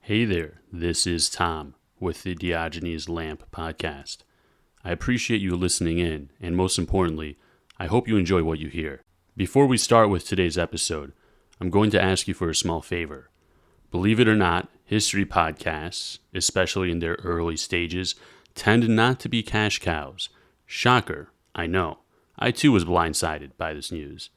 Hey there, this is Tom with the Diogenes Lamp podcast. I appreciate you listening in, and most importantly, I hope you enjoy what you hear. Before we start with today's episode, I'm going to ask you for a small favor. Believe it or not, history podcasts, especially in their early stages, tend not to be cash cows. Shocker, I know. I too was blindsided by this news.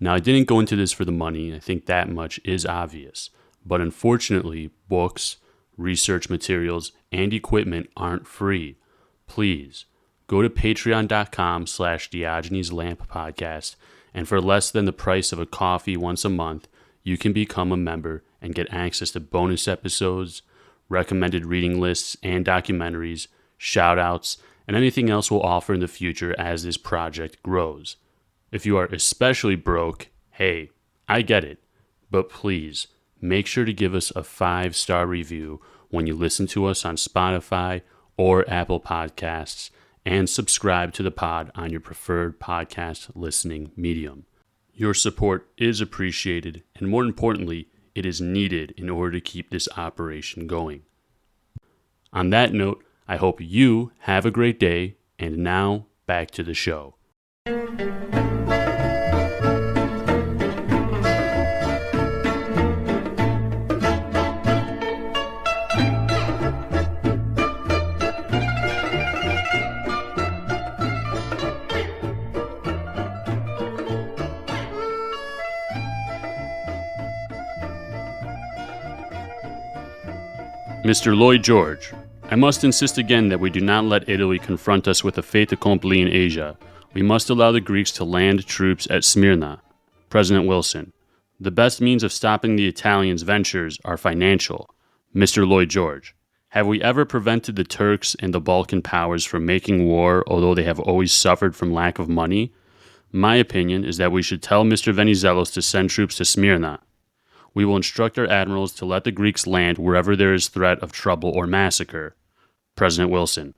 Now, I didn't go into this for the money. I think that much is obvious. But unfortunately, books, research materials, and equipment aren't free. Please, go to patreon.com/Diogenes Lamp Podcast, and for less than the price of a coffee once a month, you can become a member and get access to bonus episodes, recommended reading lists and documentaries, shout-outs, and anything else we'll offer in the future as this project grows. If you are especially broke, hey, I get it, but please, make sure to give us a 5-star review when you listen to us on Spotify or Apple Podcasts, and subscribe to the pod on your preferred podcast listening medium. Your support is appreciated, and more importantly, it is needed in order to keep this operation going. On that note, I hope you have a great day, and now back to the show. Mr. Lloyd George, I must insist again that we do not let Italy confront us with a fait accompli in Asia. We must allow the Greeks to land troops at Smyrna. President Wilson, the best means of stopping the Italians' ventures are financial. Mr. Lloyd George, have we ever prevented the Turks and the Balkan powers from making war, although they have always suffered from lack of money? My opinion is that we should tell Mr. Venizelos to send troops to Smyrna. We will instruct our admirals to let the Greeks land wherever there is threat of trouble or massacre. President Wilson,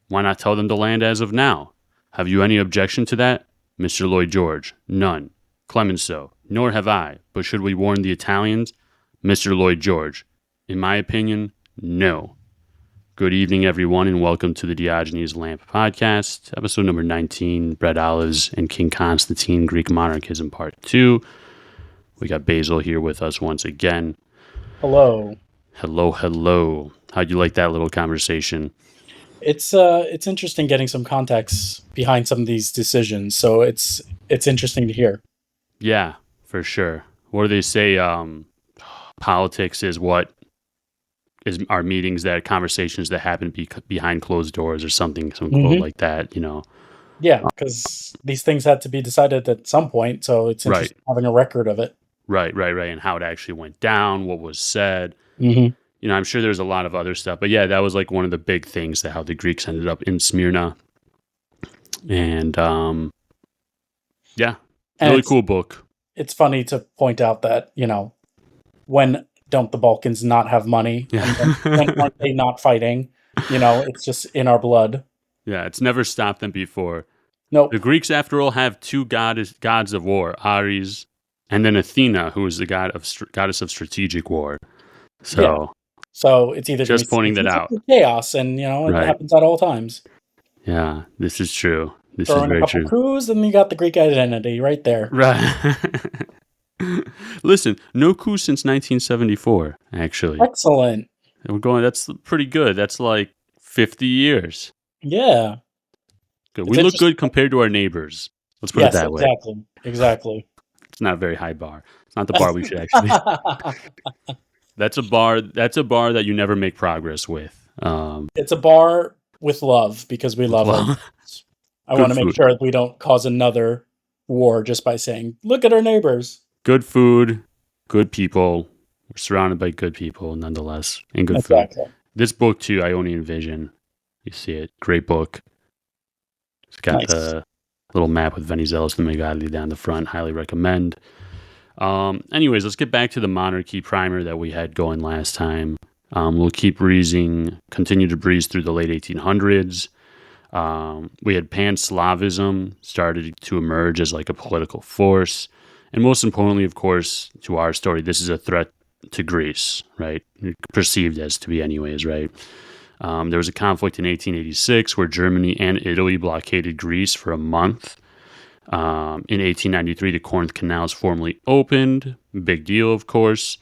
why not tell them to land as of now? Have you any objection to that? Mr. Lloyd George, none. Clemenceau, nor have I, but should we warn the Italians? Mr. Lloyd George, in my opinion, no. Good evening, everyone, and welcome to the Diogenes Lamp podcast, episode number 19, Bread Olives and King Constantine, Greek Monarchism, Part 2. We got Basil here with us once again. Hello. Hello. How'd you like that little conversation? It's interesting getting some context behind some of these decisions, so it's interesting to hear. Yeah, for sure. What do they say? Politics is what is our meetings, that conversations that happen behind closed doors, or something, some quote like that, you know. Yeah, because these things had to be decided at some point, so it's interesting having a record of it. Right, and how it actually went down, what was said. Mm-hmm. You know, I'm sure there's a lot of other stuff, but yeah, that was like one of the big things, that how the Greeks ended up in Smyrna. And really cool book. It's funny to point out that, you know, when don't the Balkans not have money? Yeah. And when aren't they not fighting? You know, it's just in our blood. Yeah, it's never stopped them before. Nope. The Greeks, after all, have two gods of war, Ares, and then Athena, who is the goddess of strategic war. So it's either just pointing that out. Chaos, and you know, it happens at all times. Yeah, this is true. This Throw is in very a couple true. coups, and you got the Greek identity right there. Right. Listen, no coup since 1974. Actually, excellent. And that's pretty good. That's like 50 years. Yeah. Good. We look good compared to our neighbors. Let's put it that way. Exactly. It's not a very high bar. It's not the bar we should actually. That's a bar that you never make progress with. It's a bar with love, because we love them. I want to make sure that we don't cause another war just by saying, look at our neighbors. Good food, good people. We're surrounded by good people, nonetheless, and good food. This book too, Ionian Vision. You see it. Great book. It's got the little map with Venizelos and Megali down the front. Highly recommend. Anyways, let's get back to the monarchy primer that we had going last time. We'll continue to breeze through the late 1800s. We had Pan-Slavism started to emerge as like a political force. And most importantly, of course, to our story, this is a threat to Greece, right? Perceived as to be anyways, right? There was a conflict in 1886 where Germany and Italy blockaded Greece for a month. In 1893, the Corinth Canals formally opened. Big deal, of course.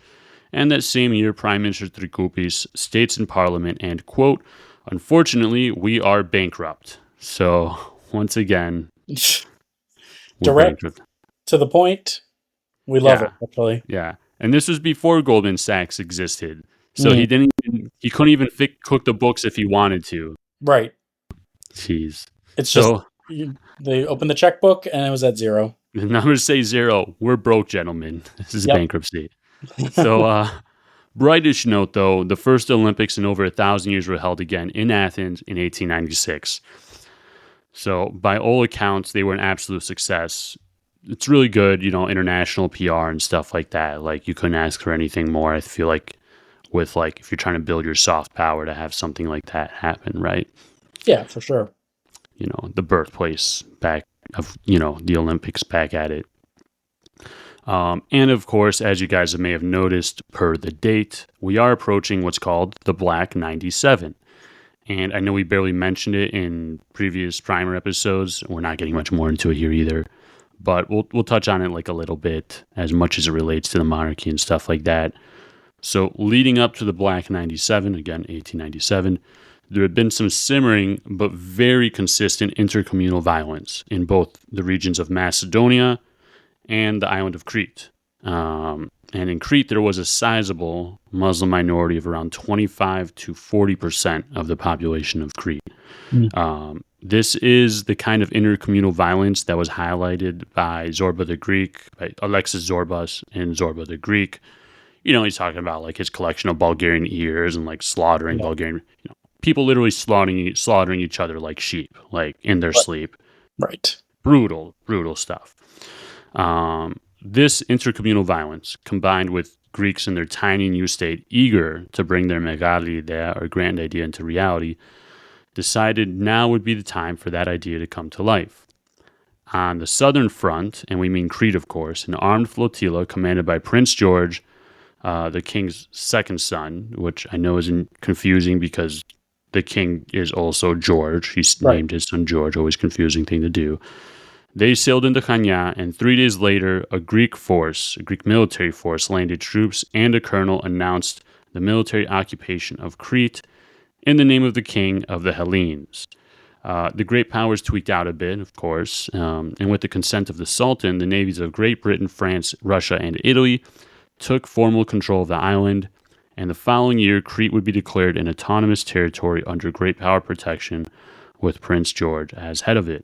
And that same year, Prime Minister Trikoupis states in Parliament, and, quote, "Unfortunately, we are bankrupt." So, once again, we're Direct bankrupt. to the point. We love it, actually. Yeah. And this was before Goldman Sachs existed. So he couldn't even cook the books if he wanted to. Right. Jeez. It's just, they opened the checkbook and it was at zero. The numbers say zero. We're broke, gentlemen. This is bankruptcy. So, brightish note, though, the first Olympics in over 1,000 years were held again in Athens in 1896. So, by all accounts, they were an absolute success. It's really good, international PR and stuff like that. Like, you couldn't ask for anything more. I feel like if you're trying to build your soft power, to have something like that happen, right? Yeah, for sure. The birthplace back of, the Olympics back at it. And of course, as you guys may have noticed per the date, we are approaching what's called the Black 97. And I know we barely mentioned it in previous primer episodes. We're not getting much more into it here either. But we'll touch on it like a little bit, as much as it relates to the monarchy and stuff like that. So leading up to the Black 97, again, 1897, there had been some simmering but very consistent intercommunal violence in both the regions of Macedonia and the island of Crete. And in Crete, there was a sizable Muslim minority of around 25 to 40% of the population of Crete. This is the kind of intercommunal violence that was highlighted by Zorba the Greek, by Alexis Zorbas in Zorba the Greek. He's talking about like his collection of Bulgarian ears and like slaughtering Bulgarian, people literally slaughtering each other like sheep, like in their sleep. Right. Brutal stuff. This intercommunal violence, combined with Greeks in their tiny new state eager to bring their megali idea or grand idea into reality, decided now would be the time for that idea to come to life. On the southern front, and we mean Crete, of course, an armed flotilla commanded by Prince George, the king's second son, which I know isn't confusing because the king is also George. He's named his son George, always confusing thing to do. They sailed into Chania, and 3 days later, a Greek military force, landed troops, and a colonel announced the military occupation of Crete in the name of the king of the Hellenes. The great powers tweaked out a bit, of course, and with the consent of the Sultan, the navies of Great Britain, France, Russia, and Italy took formal control of the island, and the following year, Crete would be declared an autonomous territory under great power protection, with Prince George as head of it.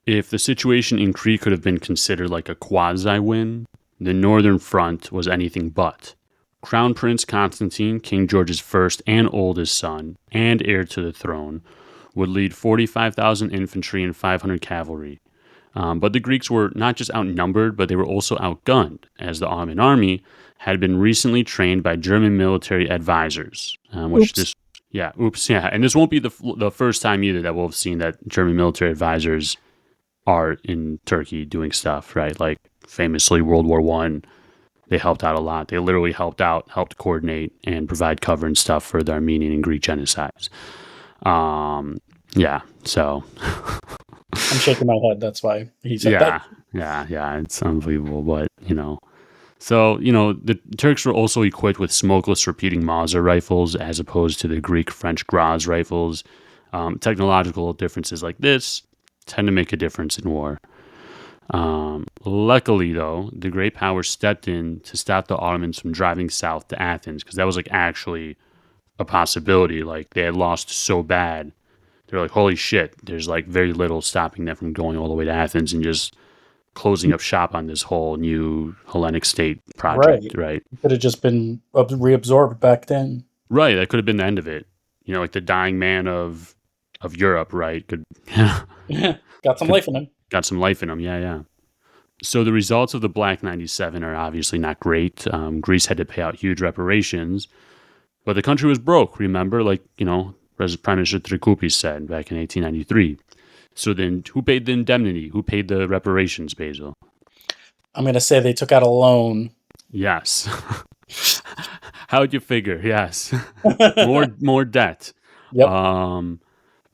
If the situation in Crete could have been considered like a quasi-win, the northern front was anything but. Crown Prince Constantine, King George's first and oldest son, and heir to the throne, would lead 45,000 infantry and 500 cavalry. But the Greeks were not just outnumbered, but they were also outgunned, as the Ottoman army had been recently trained by German military advisors. And this won't be the first time either that we'll have seen that German military advisors are in Turkey doing stuff, right? Like famously World War I, they helped out a lot. They literally helped coordinate and provide cover and stuff for the Armenian and Greek genocides. So I'm shaking my head. That's why he said that. Yeah. It's unbelievable, but So, the Turks were also equipped with smokeless repeating Mauser rifles as opposed to the Greek-French Graz rifles. Technological differences like this tend to make a difference in war. Luckily, though, the great powers stepped in to stop the Ottomans from driving south to Athens, because that was like actually a possibility. Like they had lost so bad. They're like, holy shit, there's like very little stopping them from going all the way to Athens and just closing up shop on this whole new Hellenic state project, right? It could have just been reabsorbed back then. Right, that could have been the end of it. Like the dying man of Europe, right? Got some life in him. Got some life in him, yeah. So the results of the Black 97 are obviously not great. Greece had to pay out huge reparations, but the country was broke, remember? Like, Prime Minister Trikoupis said back in 1893. So then who paid the indemnity? Who paid the reparations, Basil? I'm going to say they took out a loan. Yes. How would you figure? Yes, more debt. Yep.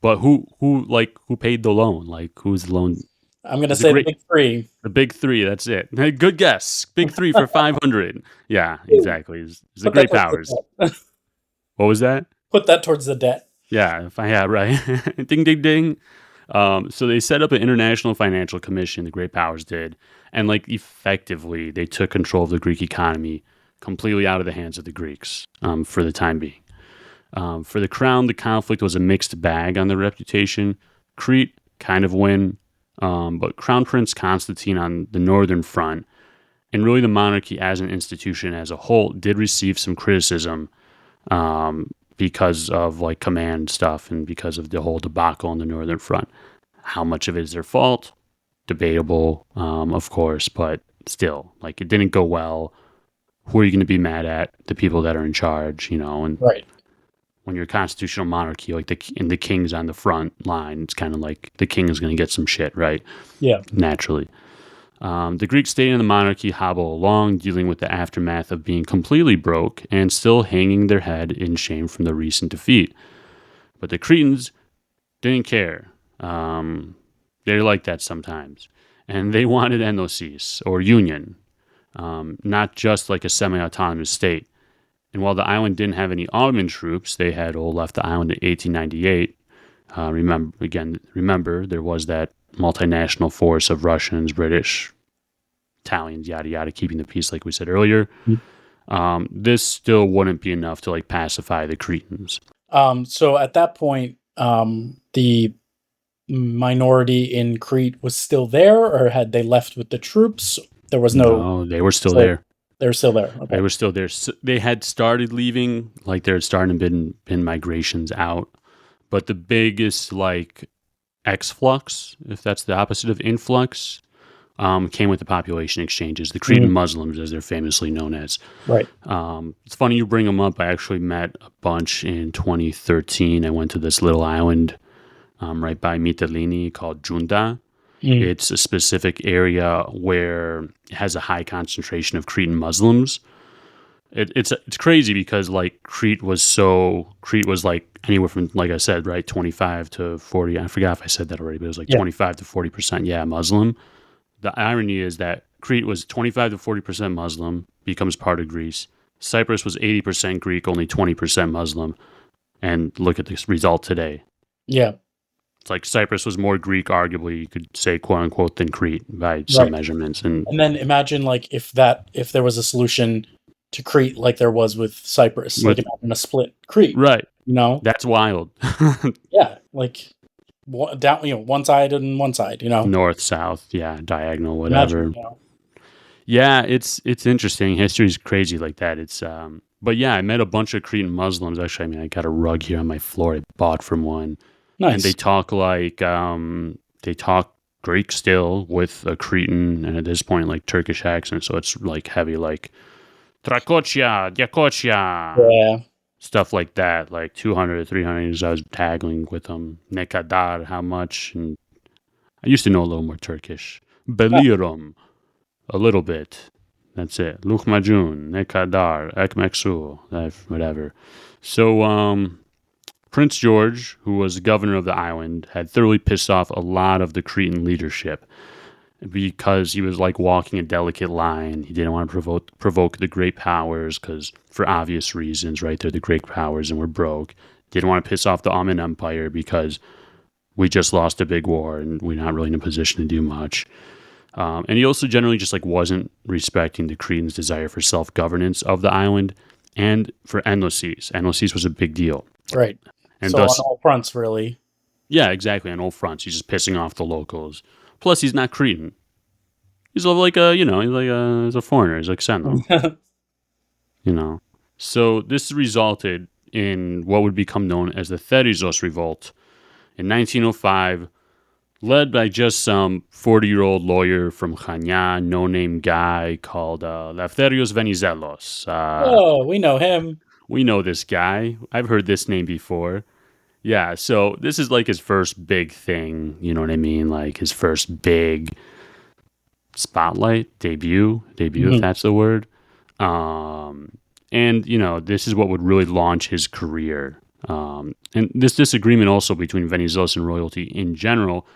But who paid the loan? Like who's the loan? I'm gonna It's a say the great big three. the big three. That's it. Hey, good guess. Big three for 500. Yeah, exactly. It's the Put that great towards powers. the debt. What was that? Put that towards the debt. Yeah, right. Ding, ding, ding. So they set up an international financial commission, the great powers did, and like effectively they took control of the Greek economy completely out of the hands of the Greeks for the time being. For the crown, the conflict was a mixed bag on their reputation. Crete kind of win, but Crown Prince Constantine on the northern front, and really the monarchy as an institution as a whole, did receive some criticism because of like command stuff and because of the whole debacle on the northern front. How much of it is their fault? Debatable, of course, but still, like it didn't go well. Who are you going to be mad at? The people that are in charge, and Right. when you're a constitutional monarchy, like the king's on the front line, it's kind of like the king is going to get some shit, right? Yeah. Naturally. The Greek state and the monarchy hobble along, dealing with the aftermath of being completely broke and still hanging their head in shame from the recent defeat. But the Cretans didn't care. They're like that sometimes. And they wanted enosis, or union, not just like a semi-autonomous state. And while the island didn't have any Ottoman troops, they had all left the island in 1898. Remember, there was that multinational force of Russians, British, Italians, yada yada, keeping the peace, like we said earlier. This still wouldn't be enough to like pacify the Cretans. So at that point, the minority in Crete was still there, or had they left with the troops? There was no. They were still there. They were still there. Okay. They were still there. So they had started leaving, like there had started been migrations out, but the biggest like exflux, if that's the opposite of influx, came with the population exchanges, the Cretan Muslims, as they're famously known as. Right. It's funny you bring them up. I actually met a bunch in 2013. I went to this little island right by Mytilene called Junta. It's a specific area where it has a high concentration of Cretan Muslims. It's crazy because like Crete was like anywhere from, like I said, right, 25 to 40. I forgot if I said that already, but it was like 25 to 40%, Muslim. The irony is that Crete was 25 to 40% Muslim, becomes part of Greece. Cyprus was 80% Greek, only 20% Muslim. And look at this result today. Yeah. It's like Cyprus was more Greek, arguably, you could say, quote unquote, than Crete by some measurements. And then imagine like if there was a solution to Crete like there was with Cyprus, like imagine a split Crete. Right. That's wild. Yeah. Like down, one side and one side, North, south, diagonal, whatever. Imagine, Yeah, it's interesting. History's crazy like that. It's but yeah, I met a bunch of Cretan Muslims. Actually, I mean, I got a rug here on my floor I bought from one. Nice. And they talk like Greek still with a Cretan and at this point like Turkish accent, so it's like heavy like Trakocia, Diakocia. Yeah. Stuff like that, like 200, 300 as I was tagging with them. Nekadar, how much? And I used to know a little more Turkish. Belirum, a little bit. That's it. Lukhmajun, Nekadar, Ekmeksu, whatever. So, Prince George, who was the governor of the island, had thoroughly pissed off a lot of the Cretan leadership because he was like walking a delicate line. He didn't want to provoke the great powers because, for obvious reasons, right? They're the great powers and we're broke. Didn't want to piss off the Ottoman Empire because we just lost a big war and we're not really in a position to do much. And he also generally just like wasn't respecting the Cretans' desire for self-governance of the island and for enosis. Enosis was a big deal. Right. And so thus, on all fronts, really. Yeah, exactly. On all fronts. He's just pissing off the locals. Plus, he's not Cretan. He's like he's a foreigner. He's like Sendo. So this resulted in what would become known as the Therizos Revolt in 1905, led by just some 40-year-old lawyer from Chania, no-name guy called Leftherios Venizelos. We know him. We know this guy. I've heard this name before. Yeah, so this is like his first big thing, you know what I mean? Like his first big spotlight, debut, if that's the word. And And, this is what would really launch his career. And this disagreement also between Venizelos and royalty in general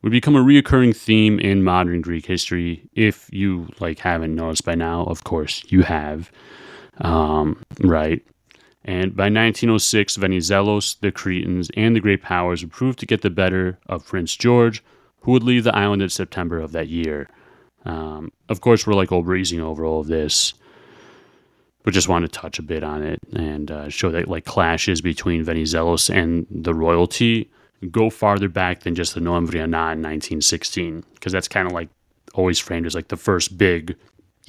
would become a reoccurring theme in modern Greek history. If you haven't noticed by now, of course you have, right? And by 1906, Venizelos, the Cretans, and the great powers would prove to get the better of Prince George, who would leave the island in September of that year. Of course, we're breezing over all of this, but just want to touch a bit on it and show that clashes between Venizelos and the royalty go farther back than just the Noembriana in 1916, because that's kind of always framed as the first big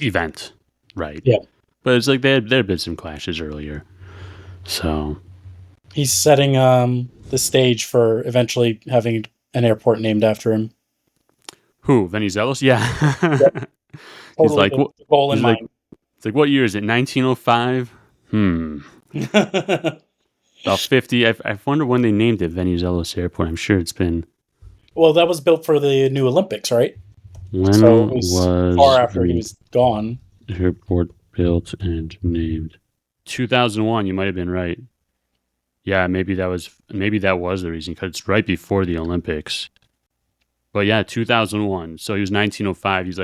event, right? Yeah. But it's there had been some clashes earlier. So he's setting the stage for eventually having an airport named after him. Who? Venizelos? Yeah. Yep. Totally He's the goal in mind. It's what year is it? 1905? About 50. I wonder when they named it Venizelos Airport. I'm sure it's been... Well, that was built for the new Olympics, right? When so it was far after he was gone. Airport built and named 2001. You might have been right. Yeah, maybe that was the reason, because it's right before the Olympics. But yeah, 2001. So he was 1905. He's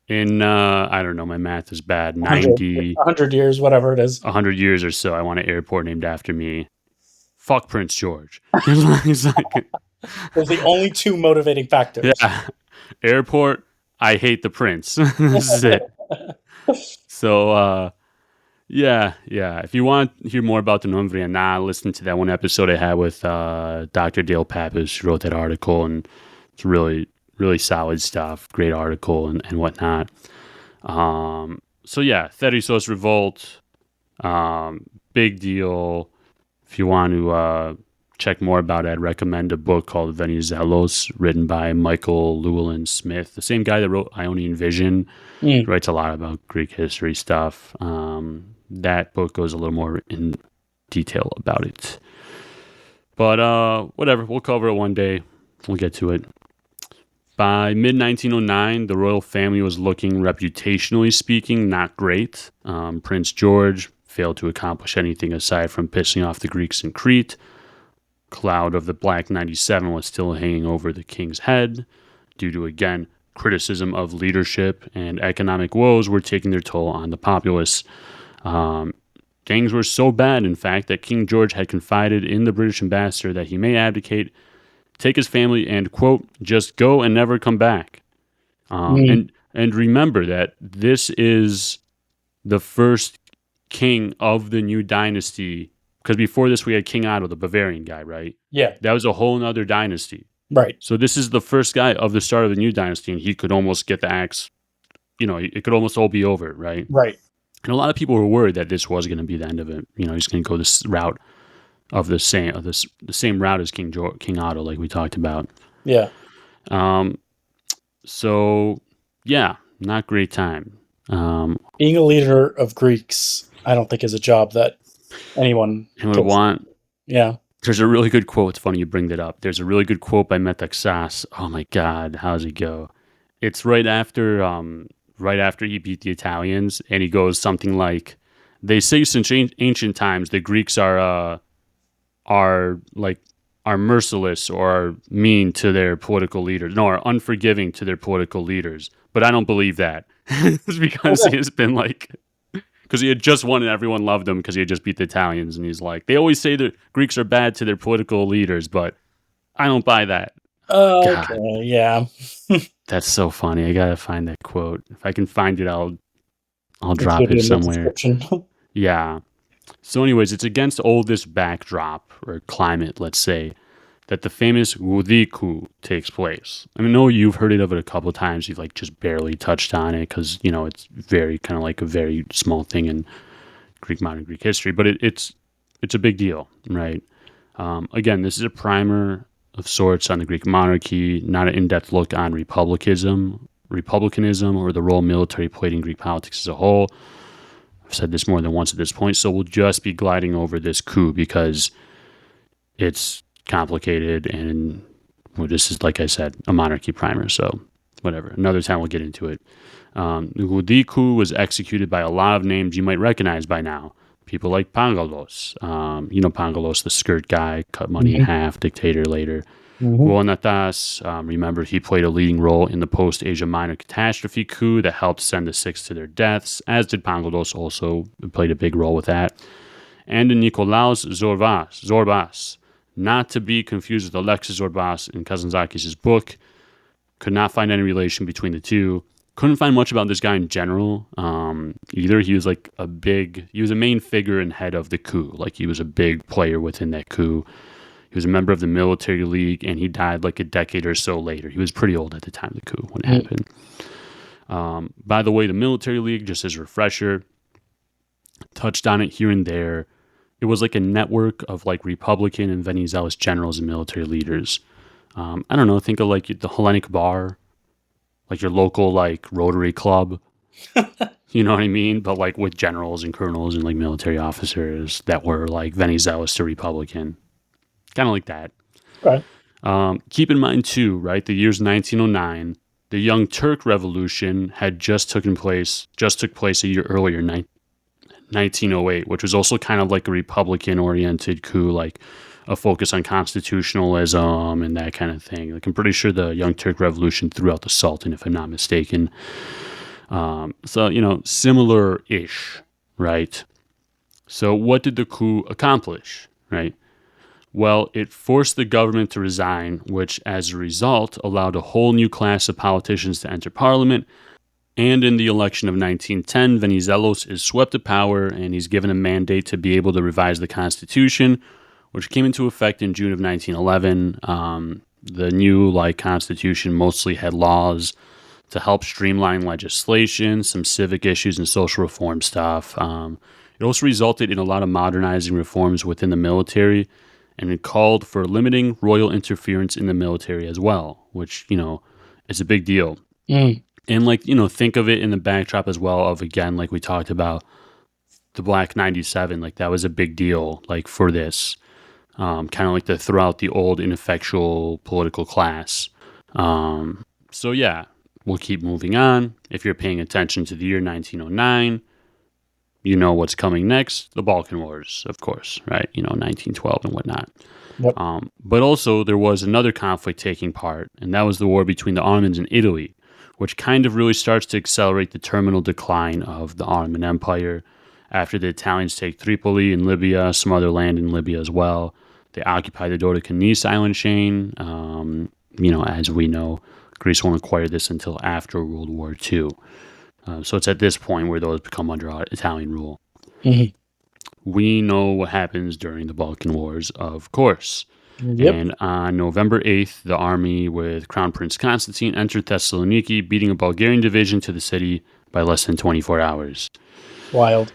in I don't know, my math is bad. 100 years, whatever it is. 100 years or so. I want an airport named after me. Fuck Prince George. He's those are the only two motivating factors. Yeah. Airport, I hate the prince. This is it. So, yeah. If you want to hear more about the Noembriana, listen to that one episode I had with Dr. Dale Pappas, who wrote that article, and it's really, really solid stuff. Great article and whatnot. So, yeah, Therisos Revolt, big deal. If you want to check more about it, I'd recommend a book called Venizelos, written by Michael Llewelyn-Smith, the same guy that wrote Ionian Vision. He writes a lot about Greek history stuff. That book goes a little more in detail about it. But whatever, we'll cover it one day. We'll get to it. By mid-1909, the royal family was looking, reputationally speaking, not great. Prince George failed to accomplish anything aside from pissing off the Greeks in Crete. Cloud of the Black 97 was still hanging over the king's head due to, again, criticism of leadership, and economic woes were taking their toll on the populace. Things were so bad, in fact, that King George had confided in the British ambassador that he may abdicate, take his family, and, quote, just go and never come back. And remember that this is the first king of the new dynasty, because before this we had King Otto, the Bavarian guy, right? Yeah. That was a whole nother dynasty. Right. So this is the first guy of the start of the new dynasty, and he could almost get the axe, it could almost all be over, right? Right. And a lot of people were worried that this was going to be the end of it. He's going to go this route of the same route as King Otto, like we talked about. Yeah. So yeah, not great time. Being a leader of Greeks, I don't think is a job that anyone would want. Yeah. There's a really good quote. It's funny you bring that up. There's a really good quote by Metaxas. Oh my God, how does it go? It's right after he beat the Italians, and he goes something like, "They say since ancient times the Greeks are merciless or are mean to their political leaders. No, are unforgiving to their political leaders. But I don't believe that." It's because he has been because he had just won and everyone loved him because he had just beat the Italians. And he's like, they always say the Greeks are bad to their political leaders, but I don't buy that. Okay, yeah. That's so funny. I gotta find that quote. If I can find it, I'll drop it somewhere. Yeah. So anyways, it's against all this backdrop or climate, let's say, that the famous Wudiku takes place. I know you've heard of it a couple of times. You've just barely touched on it because, it's very kind of a very small thing in modern Greek history, but it's a big deal, right? Again, this is a primer of sorts on the Greek monarchy, not an in-depth look on republicanism or the role military played in Greek politics as a whole. I've said this more than once at this point, so we'll just be gliding over this coup because it's complicated and this is, like I said, a monarchy primer, so whatever. Another time we'll get into it. The coup was executed by a lot of names you might recognize by now. People like Pangalos. Pangalos, the skirt guy, cut money in half, dictator later. Llewelyn-Smith, remember, he played a leading role in the post-Asia Minor catastrophe coup that helped send the six to their deaths, as did Pangalos, also played a big role with that. And Nikolaos Zorbas, not to be confused with Alexis Zorbas in Kazantzakis' book. Could not find any relation between the two. Couldn't find much about this guy in general either. He was he was a main figure and head of the coup. Like, he was a big player within that coup. He was a member of the military league, and he died like a decade or so later. He was pretty old at the time of the coup when it happened. By the way, the military league, just as a refresher, touched on it here and there. It was like a network of like Republican and Venizelos generals and military leaders. I don't know, think of like the Hellenic Bar, like your local like Rotary Club. You know what I mean? But like with generals and colonels and like military officers that were like Venizelos to Republican. Kind of like that. Right. Keep in mind too, right? The year's 1909. The Young Turk Revolution had just took place a year earlier, 1908, which was also kind of like a Republican-oriented coup, like a focus on constitutionalism and that kind of thing. Like, I'm pretty sure the Young Turk Revolution threw out the Sultan, if I'm not mistaken. So, similar-ish, right? So what did the coup accomplish, right? Well, it forced the government to resign, which as a result allowed a whole new class of politicians to enter parliament. And in the election of 1910, Venizelos is swept to power, and he's given a mandate to be able to revise the Constitution, which came into effect in June of 1911. The new Constitution mostly had laws to help streamline legislation, some civic issues, and social reform stuff. It also resulted in a lot of modernizing reforms within the military, and it called for limiting royal interference in the military as well, which, is a big deal. And, think of it in the backdrop as well of, again, like we talked about, the Black 97, like that was a big deal, like for this, kind of like to throw out the old ineffectual political class. So yeah, we'll keep moving on. If you're paying attention to the year 1909, you know what's coming next, the Balkan Wars, of course, right? 1912 and whatnot. Yep. But also there was another conflict taking part, and that was the war between the Ottomans and Italy, which kind of really starts to accelerate the terminal decline of the Ottoman Empire. After the Italians take Tripoli in Libya, some other land in Libya as well, they occupy the Dodecanese island chain. As we know, Greece won't acquire this until after World War II. So it's at this point where those become under Italian rule. Mm-hmm. We know what happens during the Balkan Wars, of course. Yep. And on November 8th, the army with Crown Prince Constantine entered Thessaloniki, beating a Bulgarian division to the city by less than 24 hours. Wild.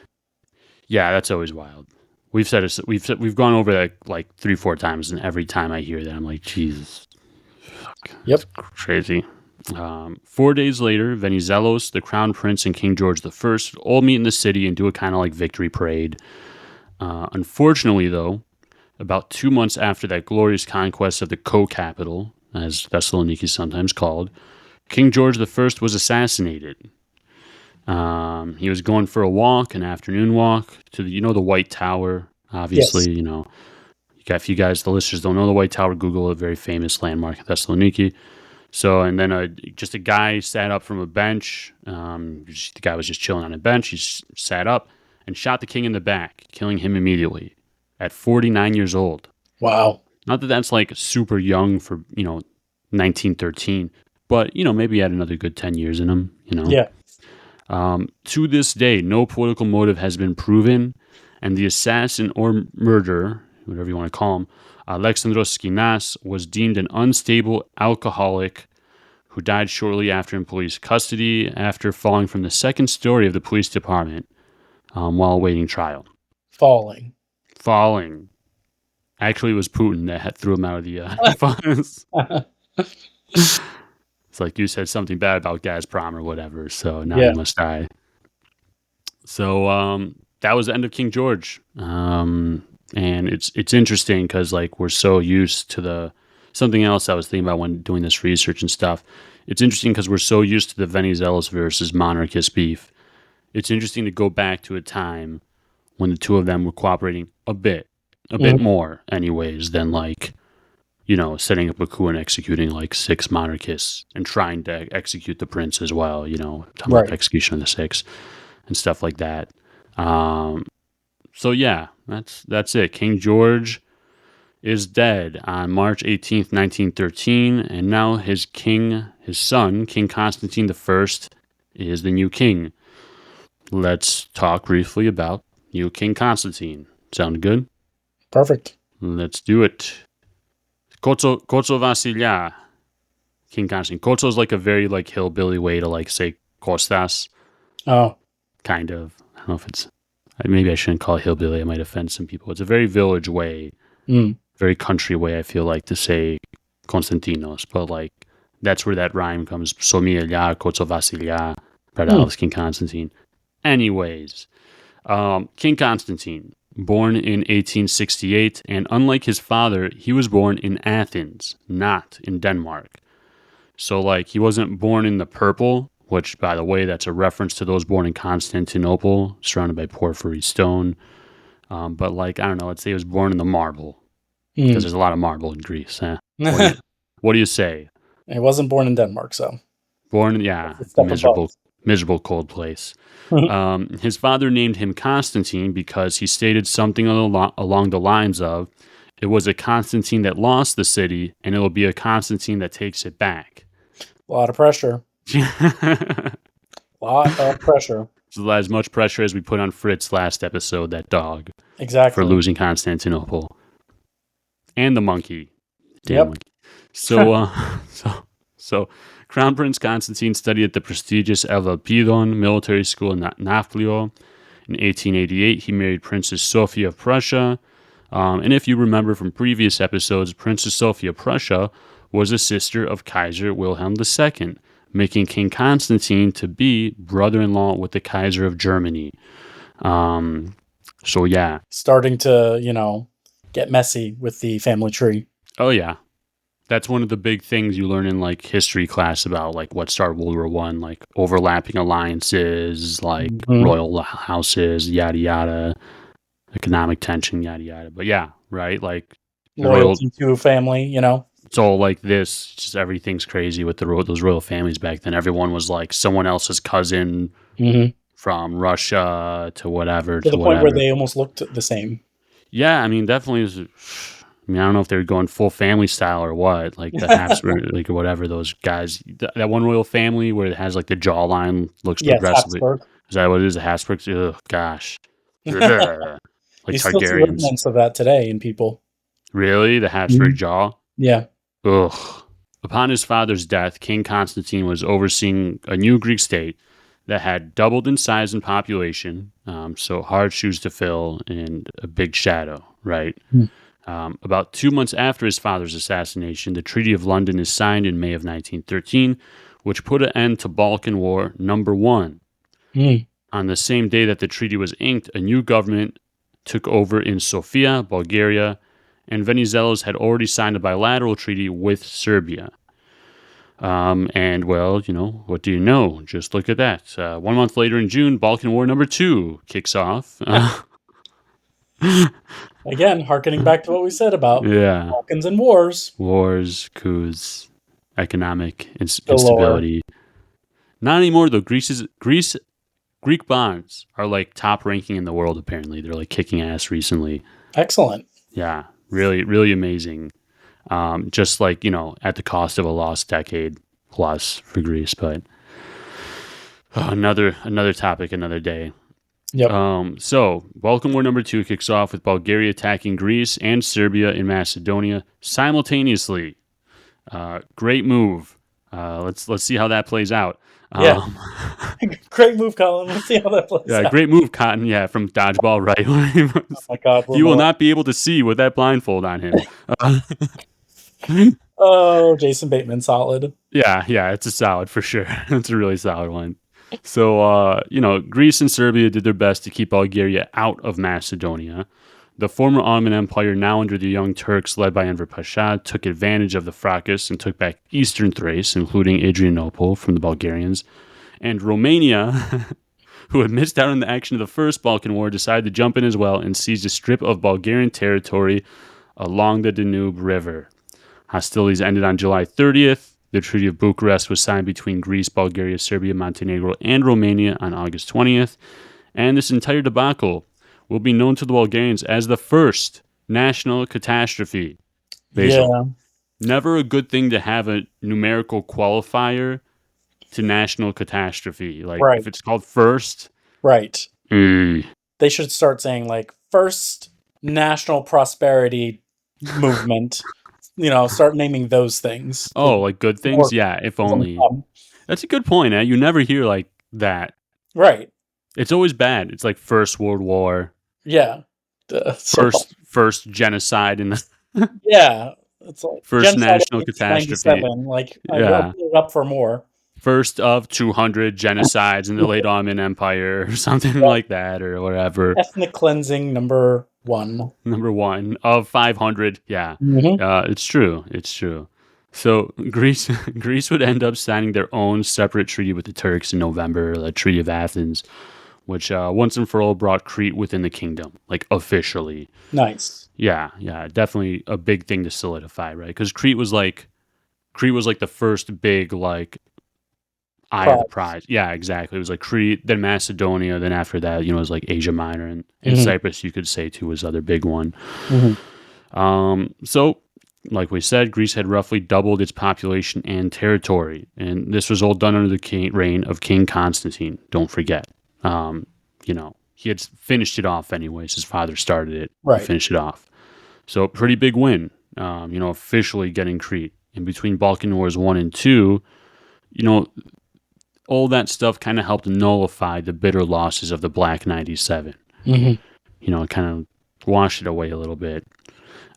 Yeah, that's always wild. We've gone over that like 3-4 times, and every time I hear that, I'm like, Jesus. Fuck, yep. Crazy. 4 days later, Venizelos, the Crown Prince, and King George I all meet in the city and do a kind of like victory parade. Unfortunately, though, about 2 months after that glorious conquest of the co-capital, as Thessaloniki is sometimes called, King George I was assassinated. He was going for a walk, an afternoon walk, to the White Tower, obviously. Yes. If you guys, the listeners, don't know the White Tower, Google it, very famous landmark in Thessaloniki. So, and then just a guy sat up from a bench. The guy was just chilling on a bench. He sat up and shot the king in the back, killing him immediately at 49 years old. Wow. Not that that's like super young for, 1913, but, maybe he had another good 10 years in him, Yeah. To this day, no political motive has been proven, and the assassin or murderer, whatever you want to call him, Alexandros Skinas, was deemed an unstable alcoholic who died shortly after in police custody after falling from the second story of the police department while awaiting trial. Falling. Actually, it was Putin that threw him out of the funds. It's like you said something bad about Gazprom or whatever, so now he must die. So that was the end of King George. And it's interesting because like we're so used to the something else I was thinking about when doing this research and stuff. It's interesting because we're so used to the Venizelos versus monarchist beef. It's interesting to go back to a time when the two of them were cooperating a bit more, anyways, than like, setting up a coup and executing like 6 monarchists and trying to execute the prince as well. Talking about execution of the 6 and stuff like that. So yeah, that's it. King George is dead on March 18th, 1913, and now his son, King Constantine I, is the new king. Let's talk briefly about new King Constantine. Sound good? Perfect. Let's do it. Kotso Vasilia, King Constantine. Kotso is like a very like hillbilly way to like say Kostas. Oh. Kind of. I don't know if it's... Maybe I shouldn't call it hillbilly. I might offend some people. It's a very village way, very country way, I feel like, to say Konstantinos. But, like, that's where that rhyme comes. Somia ya, Kotso Vasilia, Bradalis, King Constantine. Anyways, King Constantine, born in 1868, and unlike his father, he was born in Athens, not in Denmark. So, like, he wasn't born in the purple, which, by the way, that's a reference to those born in Constantinople, surrounded by porphyry stone. But, like, I don't know, let's say he was born in the marble, because there's a lot of marble in Greece. What do you say? He wasn't born in Denmark, so. Born, yeah, miserable cold place. His father named him Constantine because he stated something along the lines of, it was a Constantine that lost the city, and it will be a Constantine that takes it back. A lot of pressure. Lot of pressure. As much pressure as we put on Fritz last episode, that dog. Exactly. For losing Constantinople. And the monkey. Damn monkey. So Crown Prince Constantine studied at the prestigious Llewelyn-Smith military school in Nafplio. In 1888, he married Princess Sophia of Prussia. And if you remember from previous episodes, Princess Sophia of Prussia was a sister of Kaiser Wilhelm II, making King Constantine to be brother-in-law with the Kaiser of Germany. So yeah. Starting to, get messy with the family tree. Oh yeah. That's one of the big things you learn in like history class about like what started World War I, like overlapping alliances, like royal houses, yada yada, economic tension, yada yada. But yeah, right? Like loyalty to a family, It's all like this. Just everything's crazy with those royal families back then. Everyone was like someone else's cousin from Russia to whatever. To the point where they almost looked the same. Yeah, I mean, definitely. I don't know if they're going full family style or what. Like the Habsburg, like whatever those guys. That one royal family where it has like the jawline looks progressively. Habsburg. Is that what it is? A Habsburg? Oh gosh. Like you still see remnants of that today in people. Really, the Habsburg jaw? Yeah. Ugh. Upon his father's death, King Constantine was overseeing a new Greek state that had doubled in size and population, so hard shoes to fill and a big shadow, right? About 2 months after his father's assassination, the Treaty of London is signed in May of 1913, which put an end to Balkan War number 1. On the same day that the treaty was inked, a new government took over in Sofia, Bulgaria, and Venizelos had already signed a bilateral treaty with Serbia. And, well, what do you know? Just look at that. 1 month later in June, Balkan War number 2 kicks off. Again, hearkening back to what we said about Balkans and wars. Wars, coups, economic instability. Not anymore, though. Greek bonds are like top ranking in the world, apparently. They're like kicking ass recently. Excellent. Yeah, really, really amazing. Just like, at the cost of a lost decade plus for Greece. But another topic, another day. Yep. So, Balkan War number 2 kicks off with Bulgaria attacking Greece and Serbia in Macedonia simultaneously. Great move. Let's see how that plays out. Yeah. Great move, Colin. Let's see how that plays out. Great move, Cotton. Yeah, from dodgeball, right? Oh my God. You will not be able to see with that blindfold on him. Oh, Jason Bateman, solid. Yeah, it's a solid for sure. It's a really solid one. So, Greece and Serbia did their best to keep Bulgaria out of Macedonia. The former Ottoman Empire, now under the Young Turks led by Enver Pasha, took advantage of the fracas and took back eastern Thrace, including Adrianople from the Bulgarians. And Romania, who had missed out on the action of the First Balkan War, decided to jump in as well and seized a strip of Bulgarian territory along the Danube River. Hostilities ended on July 30th. The Treaty of Bucharest was signed between Greece, Bulgaria, Serbia, Montenegro, and Romania on August 20th. And this entire debacle will be known to the Bulgarians as the first national catastrophe. Basil. Yeah. Never a good thing to have a numerical qualifier to national catastrophe. Like, if it's called first. Right. They should start saying, like, first national prosperity movement. Start naming those things. Oh, like good things? Yeah, if only. That's a good point, eh? You never hear, like, that. Right. It's always bad. It's like First World War. Yeah. First genocide in the... Yeah. It's like first national catastrophe. Like, I'll put it up for more. First of 200 genocides in the late Ottoman Empire or something like that, or whatever. Ethnic cleansing number 1. Number 1 of 500. Yeah. Mm-hmm. It's true. So Greece would end up signing their own separate treaty with the Turks in November, the Treaty of Athens, which once and for all brought Crete within the kingdom, like officially. Nice. Yeah, definitely a big thing to solidify, right? Because Crete was like the first big like eye of the prize. Yeah, exactly. It was like Crete, then Macedonia, then after that, it was like Asia Minor and Cyprus. You could say too was the other big one. So, like we said, Greece had roughly doubled its population and territory, and this was all done under the reign of King Constantine. Don't forget. He had finished it off anyways. His father started it. Right. He finished it off. So pretty big win, officially getting Crete. In between Balkan Wars 1 and 2, all that stuff kind of helped nullify the bitter losses of the Black 97. It kind of washed it away a little bit.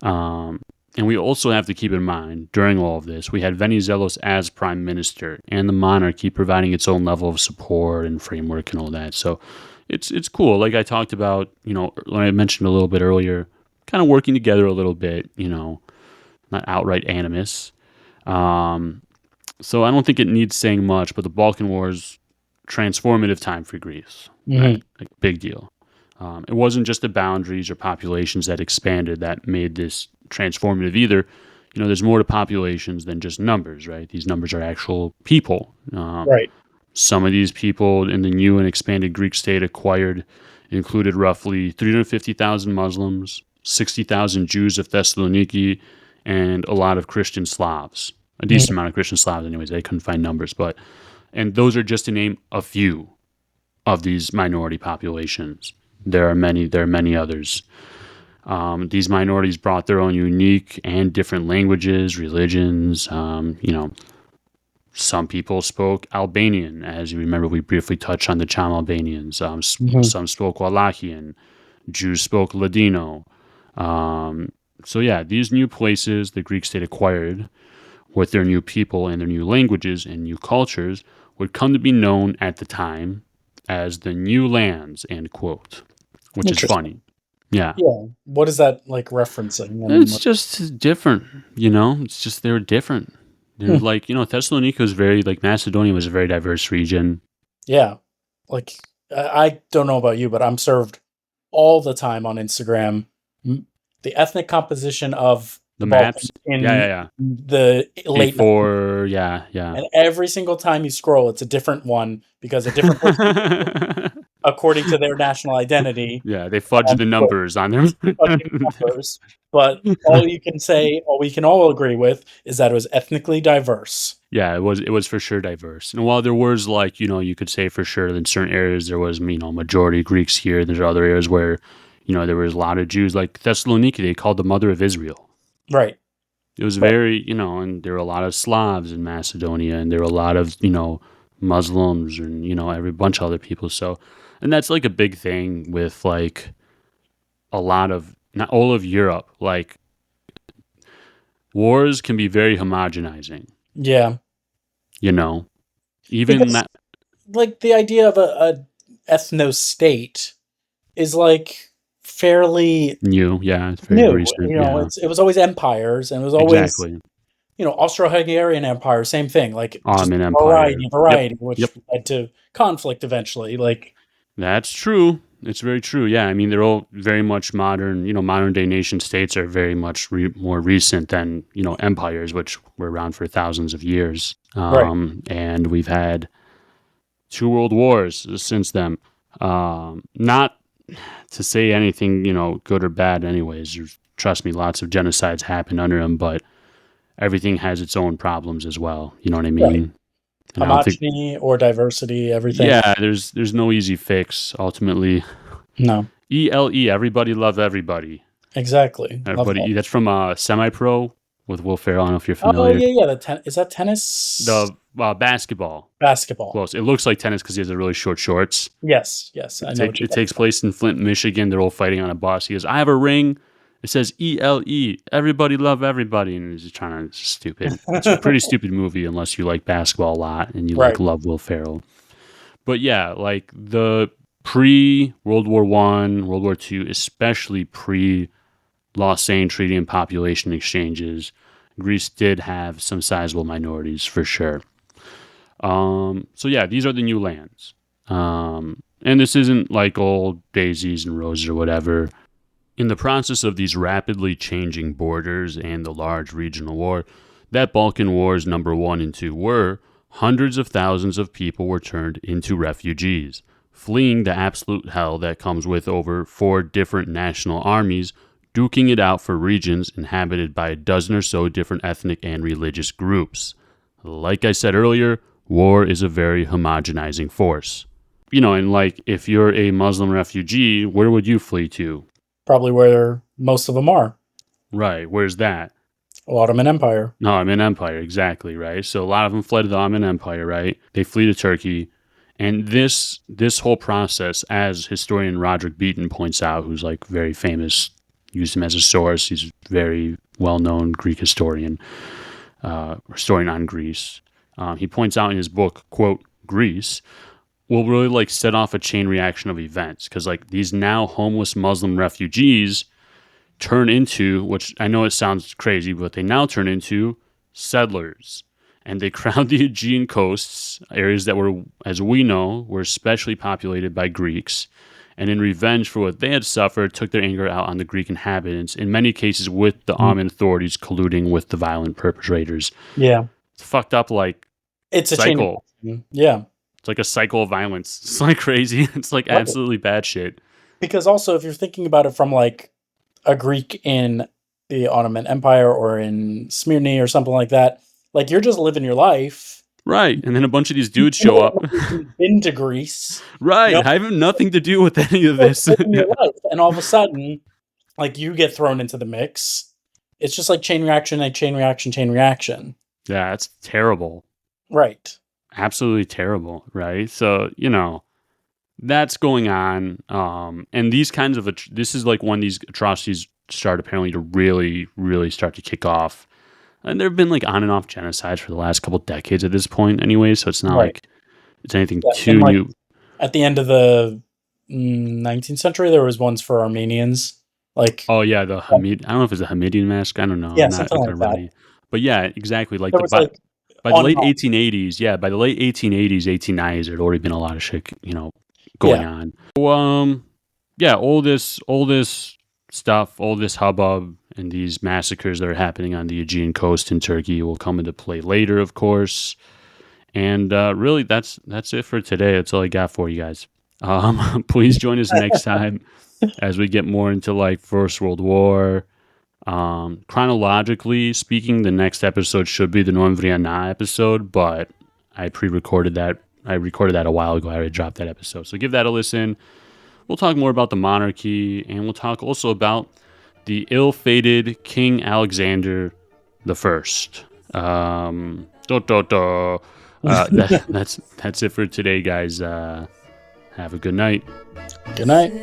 And we also have to keep in mind, during all of this, we had Venizelos as prime minister and the monarchy providing its own level of support and framework and all that. So it's cool. Like I talked about, when I mentioned a little bit earlier, kind of working together a little bit, not outright animus. So I don't think it needs saying much, but the Balkan Wars, transformative time for Greece. Right? Like, big deal. It wasn't just the boundaries or populations that expanded that made this transformative either. There's more to populations than just numbers, right? These numbers are actual people. Right. Some of these people in the new and expanded Greek state acquired included roughly 350,000 Muslims, 60,000 Jews of Thessaloniki, and a lot of Christian Slavs. A decent amount of Christian Slavs anyways. I couldn't find numbers, and those are just to name a few of these minority populations. There are many others. These minorities brought their own unique and different languages, religions. Some people spoke Albanian. As you remember, we briefly touched on the Cham Albanians. Some spoke Wallachian. Jews spoke Ladino. These new places the Greek state acquired with their new people and their new languages and new cultures would come to be known at the time as the New Lands, end quote, which is funny. Yeah. Yeah. What is that like referencing? It's just different, It's just they were different. They're like, Thessalonica was Macedonia was a very diverse region. Yeah. Like, I don't know about you, but I'm served all the time on Instagram the ethnic composition of the maps in the late before, yeah. And every single time you scroll, it's a different one because a different person, according to their national identity. Yeah, they fudged the numbers on them. But all we can all agree with is that it was ethnically diverse. Yeah, it was for sure diverse. And while there was you could say for sure that in certain areas there was, majority Greeks here, there's other areas where, there was a lot of Jews, like Thessaloniki, they called the mother of Israel. Right. It was very, and there were a lot of Slavs in Macedonia, and there were a lot of, Muslims and, every bunch of other people. So, and that's like a big thing with like a lot of, not all of Europe, like wars can be very homogenizing. Yeah. Even because, that. Like the idea of a ethno-state is like fairly New, yeah, it's very new. recent. You know, Yeah, it was always empires, and it was always, exactly. you know, Austro-Hungarian Empire, same thing. Like just Ottoman Empire. Yep, variety, which yep. led to conflict eventually. Like, That's true. It's very true. Yeah, I mean, they're all very much modern. Modern day nation states are very much more recent than empires, which were around for thousands of years. right, And we've had two world wars since then. Not to say anything, good or bad. Anyways, trust me, lots of genocides happened under them, but everything has its own problems as well. You know what I right. mean? And I don't think, Homogeny or diversity, everything. yeah, there's no easy fix ultimately. No, ELE, everybody love everybody. exactly. Love that. Everybody, that's from Semi-Pro with Will Ferrell. I don't know if you're Oh familiar. yeah, yeah. Is that tennis? The basketball. Basketball. Close. It looks like tennis because he has the really short shorts. Yes, yes. I know what you're It takes place in Flint, Michigan. They're all fighting on a bus. He goes, I have a ring. It says ELE. Everybody love everybody. And he's just trying to, it's stupid. It's a pretty stupid movie unless you like basketball a lot and you Right. love Will Ferrell. But yeah, like the pre-World War One, World War II, especially pre-Lausanne Treaty and population exchanges, Greece did have some sizable minorities for sure. So yeah, these are the new lands. And this isn't like old daisies and roses or whatever. In the process of these rapidly changing borders and the large regional war, that Balkan Wars number 1 and 2 were, hundreds of thousands of people were turned into refugees, fleeing the absolute hell that comes with over 4 different national armies duking it out for regions inhabited by a dozen or so different ethnic and religious groups. Like I said earlier, war is a very homogenizing force. And like if you're a Muslim refugee, where would you flee to? Probably where most of them are. Right, where's that? Ottoman Empire. No, Ottoman Empire, exactly, right? So a lot of them fled to the Ottoman Empire, right? They flee to Turkey. And this whole process, as historian Roderick Beaton points out, who's like very famous, used him as a source. He's a very well-known Greek historian on Greece. He points out in his book, quote, Greece will really like set off a chain reaction of events because like these now homeless Muslim refugees turn into, which I know it sounds crazy, but they now turn into settlers. And they crowd the Aegean coasts, areas that were, as we know, were especially populated by Greeks. And in revenge for what they had suffered, took their anger out on the Greek inhabitants, in many cases with the Ottoman authorities colluding with the violent perpetrators. Yeah. It's fucked up like It's a cycle. chain. Yeah. It's like a cycle of violence. It's like crazy. It's like absolutely bad shit. Because also, if you're thinking about it from like a Greek in the Ottoman Empire or in Smyrna or something like that, like you're just living your life. Right. And then a bunch of these dudes show up. Been to Greece. Right. I have nothing to do with any of this. Your life. And all of a sudden, like you get thrown into the mix. It's just like chain reaction. Yeah, it's terrible. Right. Absolutely terrible, right? So, that's going on. And these kinds of, this is like when these atrocities start apparently to really, really start to kick off. And there have been like on and off genocides for the last couple decades at this point anyway, so it's not like it's anything too new. At the end of the 19th century, there was ones for Armenians. Like, oh yeah, the Hamid, I don't know if it's a Hamidian mask, I don't know. Yeah, I'm not something like ready. But yeah, exactly. Like by the late 1880s, 1890s, there had already been a lot of shit, going on. So, all this stuff, all this hubbub, and these massacres that are happening on the Aegean coast in Turkey will come into play later, of course. And really, that's it for today. That's all I got for you guys. Please join us next time as we get more into like First World War. Chronologically speaking, the next episode should be the Novembriana episode, but I pre-recorded that. I recorded that a while ago. I already dropped that episode. So give that a listen. We'll talk more about the monarchy, and we'll talk also about the ill-fated King Alexander the First. That's it for today, guys. Have a good night. Good night.